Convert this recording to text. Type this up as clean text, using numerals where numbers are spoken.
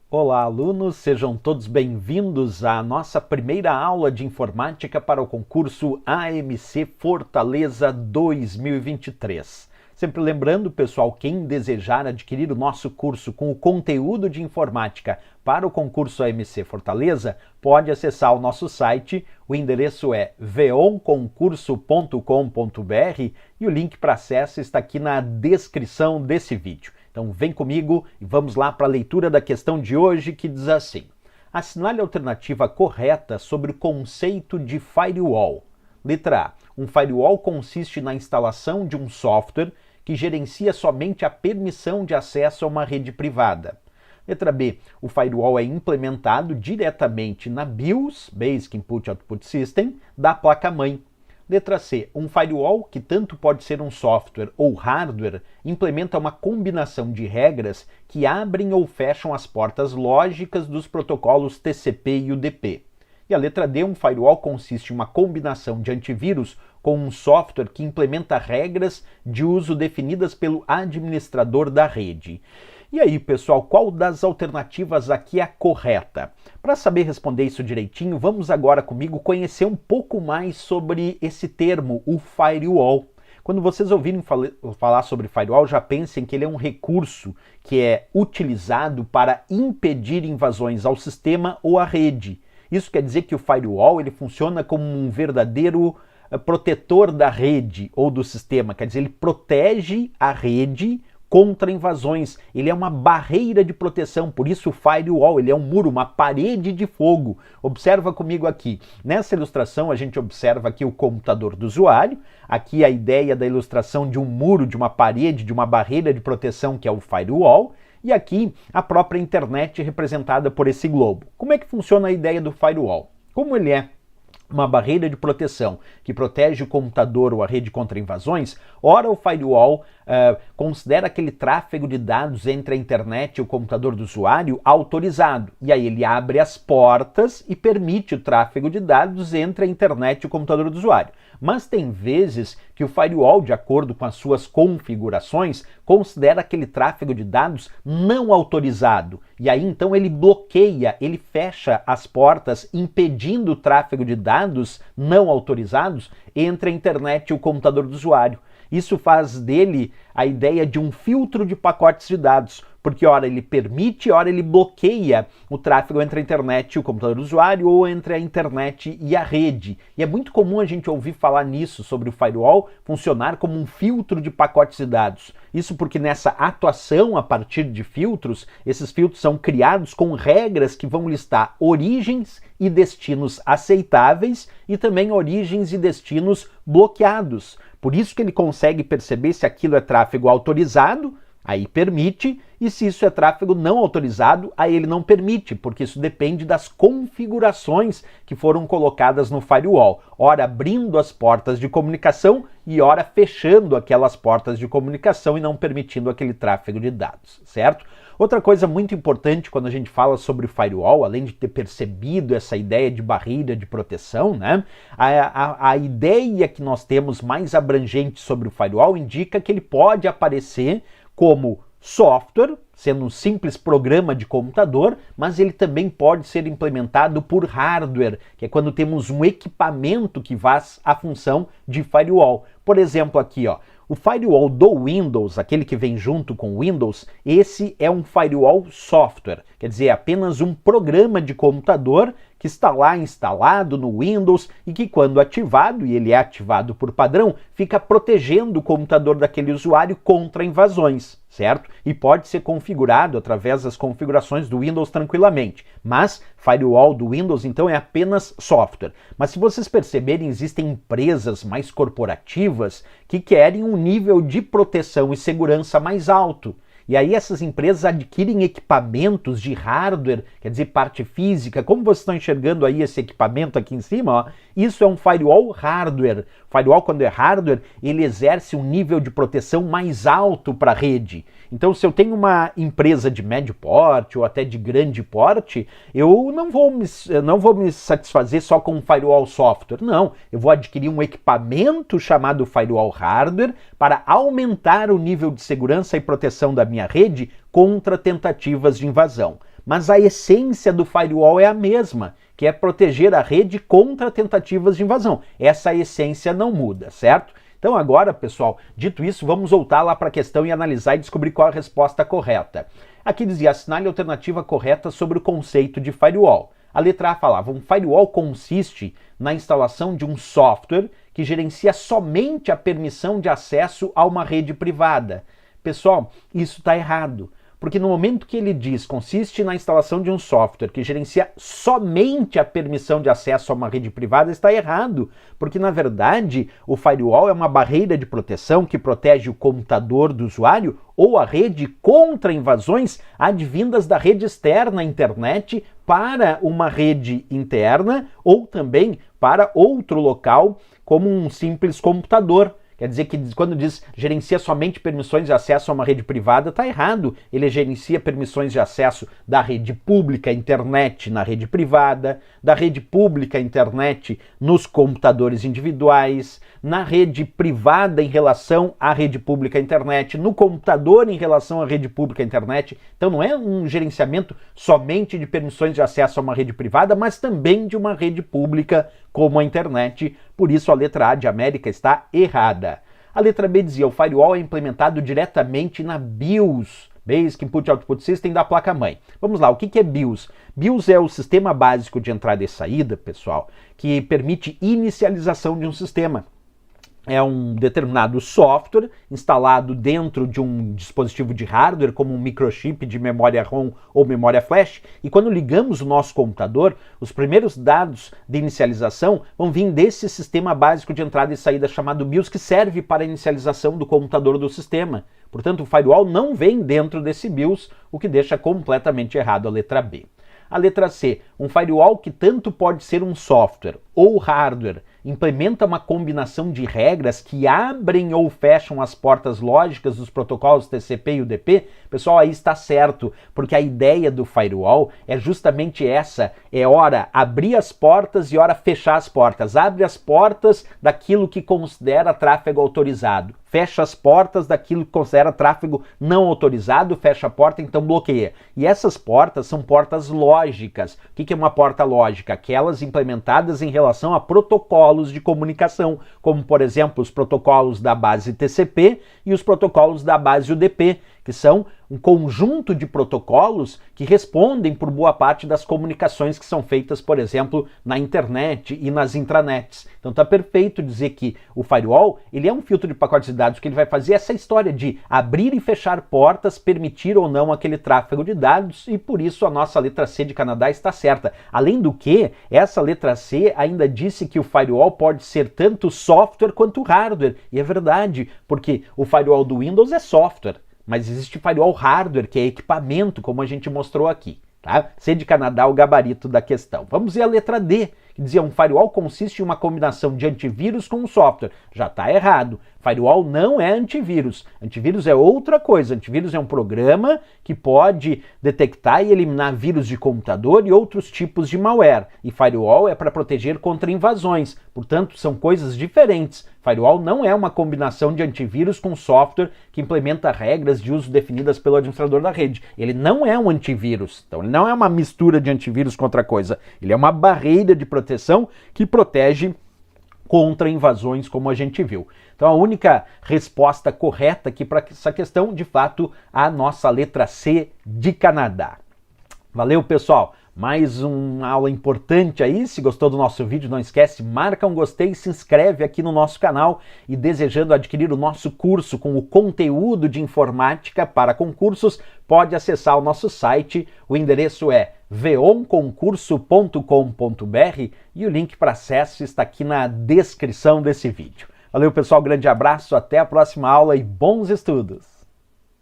Olá, alunos, sejam todos bem-vindos à nossa primeira aula de informática para o concurso AMC Fortaleza 2023. Sempre lembrando, pessoal, quem desejar adquirir o nosso curso com o conteúdo de informática para o concurso AMC Fortaleza, pode acessar o nosso site. O endereço é veonconcurso.com.br e o link para acesso está aqui na descrição desse vídeo. Então vem comigo e vamos lá para a leitura da questão de hoje, que diz assim: assinale a alternativa correta sobre o conceito de firewall. Letra A. Um firewall consiste na instalação de um software que gerencia somente a permissão de acesso a uma rede privada. Letra B. O firewall é implementado diretamente na BIOS, Basic Input Output System, da placa-mãe. Letra C. Um firewall, que tanto pode ser um software ou hardware, implementa uma combinação de regras que abrem ou fecham as portas lógicas dos protocolos TCP e UDP. E a letra D. Um firewall consiste em uma combinação de antivírus com um software que implementa regras de uso definidas pelo administrador da rede. E aí, pessoal, qual das alternativas aqui é a correta? Para saber responder isso direitinho, vamos agora comigo conhecer um pouco mais sobre esse termo, o firewall. Quando vocês ouvirem falar sobre firewall, já pensem que ele é um recurso que é utilizado para impedir invasões ao sistema ou à rede. Isso quer dizer que o firewall ele funciona como um verdadeiro protetor da rede ou do sistema, quer dizer, ele protege a rede contra invasões, ele é uma barreira de proteção, por isso o firewall, ele é um muro, uma parede de fogo. Observa comigo aqui, nessa ilustração a gente observa aqui o computador do usuário, aqui a ideia da ilustração de um muro, de uma parede, de uma barreira de proteção que é o firewall, e aqui a própria internet representada por esse globo. Como é que funciona a ideia do firewall? Como ele é uma barreira de proteção que protege o computador ou a rede contra invasões, ora o firewall considera aquele tráfego de dados entre a internet e o computador do usuário autorizado. E aí ele abre as portas e permite o tráfego de dados entre a internet e o computador do usuário. Mas tem vezes que o firewall, de acordo com as suas configurações, considera aquele tráfego de dados não autorizado. E aí então ele bloqueia, ele fecha as portas, impedindo o tráfego de dados não autorizados entre a internet e o computador do usuário. Isso faz dele a ideia de um filtro de pacotes de dados, porque ora ele permite, ora ele bloqueia o tráfego entre a internet e o computador do usuário ou entre a internet e a rede. E é muito comum a gente ouvir falar nisso, sobre o firewall funcionar como um filtro de pacotes de dados. Isso porque nessa atuação a partir de filtros, esses filtros são criados com regras que vão listar origens e destinos aceitáveis e também origens e destinos bloqueados. Por isso que ele consegue perceber se aquilo é tráfego autorizado, aí permite, e se isso é tráfego não autorizado, aí ele não permite, porque isso depende das configurações que foram colocadas no firewall, ora abrindo as portas de comunicação e ora fechando aquelas portas de comunicação e não permitindo aquele tráfego de dados, certo? Outra coisa muito importante quando a gente fala sobre firewall, além de ter percebido essa ideia de barreira de proteção, né, a ideia que nós temos mais abrangente sobre o firewall indica que ele pode aparecer como software, sendo um simples programa de computador, mas ele também pode ser implementado por hardware, que é quando temos um equipamento que faz a função de firewall. Por exemplo, aqui, ó, o firewall do Windows, aquele que vem junto com o Windows, esse é um firewall software, quer dizer, é apenas um programa de computador que está lá instalado no Windows e que quando ativado, e ele é ativado por padrão, fica protegendo o computador daquele usuário contra invasões, certo? E pode ser configurado através das configurações do Windows tranquilamente, mas firewall do Windows então é apenas software. Mas se vocês perceberem, existem empresas mais corporativas que querem um nível de proteção e segurança mais alto. E aí essas empresas adquirem equipamentos de hardware, quer dizer, parte física. Como vocês estão enxergando aí esse equipamento aqui em cima, ó, isso é um firewall hardware. Firewall, quando é hardware, ele exerce um nível de proteção mais alto para a rede. Então, se eu tenho uma empresa de médio porte ou até de grande porte, eu não vou me satisfazer só com um firewall software. Não, eu vou adquirir um equipamento chamado firewall hardware para aumentar o nível de segurança e proteção da minha rede contra tentativas de invasão. mas a essência do firewall é a mesma, que é proteger a rede contra tentativas de invasão. Essa essência não muda, certo? Então agora, pessoal, dito isso, vamos voltar lá para a questão e analisar e descobrir qual a resposta correta. Aqui dizia, assinale a alternativa correta sobre o conceito de firewall. A letra A falava, um firewall consiste na instalação de um software que gerencia somente a permissão de acesso a uma rede privada. Pessoal, isso está errado. Porque no momento que ele diz consiste na instalação de um software que gerencia somente a permissão de acesso a uma rede privada, está errado. Porque, na verdade, o firewall é uma barreira de proteção que protege o computador do usuário ou a rede contra invasões advindas da rede externa à internet para uma rede interna ou também para outro local, como um simples computador. Quer dizer que quando diz gerencia somente permissões de acesso a uma rede privada, está errado. Ele gerencia permissões de acesso da rede pública, internet, na rede privada, da rede pública, internet, nos computadores individuais, na rede privada em relação à rede pública, internet, no computador em relação à rede pública, internet. Então não é um gerenciamento somente de permissões de acesso a uma rede privada, mas também de uma rede pública como a internet. Por isso a letra A de América está errada. A letra B dizia, o firewall é implementado diretamente na BIOS, Basic Input Output System da placa-mãe. Vamos lá, o que é BIOS? BIOS é o sistema básico de entrada e saída, pessoal, que permite inicialização de um sistema. É um determinado software instalado dentro de um dispositivo de hardware, como um microchip de memória ROM ou memória flash, e quando ligamos o nosso computador, os primeiros dados de inicialização vão vir desse sistema básico de entrada e saída chamado BIOS, que serve para a inicialização do computador do sistema. Portanto, o firewall não vem dentro desse BIOS, o que deixa completamente errado a letra B. A letra C, um firewall que tanto pode ser um software ou hardware, implementa uma combinação de regras que abrem ou fecham as portas lógicas dos protocolos TCP e UDP. Pessoal, aí está certo, porque a ideia do firewall é justamente essa, é ora abrir as portas e ora fechar as portas. Abre as portas daquilo que considera tráfego autorizado, fecha as portas daquilo que considera tráfego não autorizado, fecha a porta, então bloqueia. E essas portas são portas lógicas. O que é uma porta lógica? Aquelas implementadas em relação a protocolos de comunicação, como por exemplo os protocolos da base TCP e os protocolos da base UDP, que são um conjunto de protocolos que respondem por boa parte das comunicações que são feitas, por exemplo, na internet e nas intranets. Então tá perfeito dizer que o firewall, ele é um filtro de pacotes de dados, que ele vai fazer essa história de abrir e fechar portas, permitir ou não aquele tráfego de dados, e por isso a nossa letra C de Canadá está certa. Além do que, essa letra C ainda disse que o firewall pode ser tanto software quanto hardware, e é verdade, porque o firewall do Windows é software, mas existe firewall hardware, que é equipamento, como a gente mostrou aqui. Tá? C de Canadá, o gabarito da questão. Vamos ver a letra D, que dizia um firewall consiste em uma combinação de antivírus com um software. Já está errado. Firewall não é antivírus. Antivírus é outra coisa. Antivírus é um programa que pode detectar e eliminar vírus de computador e outros tipos de malware. E firewall é para proteger contra invasões. Portanto, são coisas diferentes. Firewall não é uma combinação de antivírus com software que implementa regras de uso definidas pelo administrador da rede. Ele não é um antivírus. Então, ele não é uma mistura de antivírus com outra coisa. Ele é uma barreira de proteção que protege contra invasões, como a gente viu. Então a única resposta correta aqui para essa questão, de fato, a nossa letra C de Canadá. Valeu, pessoal! Mais uma aula importante aí. Se gostou do nosso vídeo, não esquece, marca um gostei, se inscreve aqui no nosso canal, e desejando adquirir o nosso curso com o conteúdo de informática para concursos, pode acessar o nosso site. O endereço é veonconcurso.com.br e o link para acesso está aqui na descrição desse vídeo. Valeu, pessoal, grande abraço, até a próxima aula e bons estudos!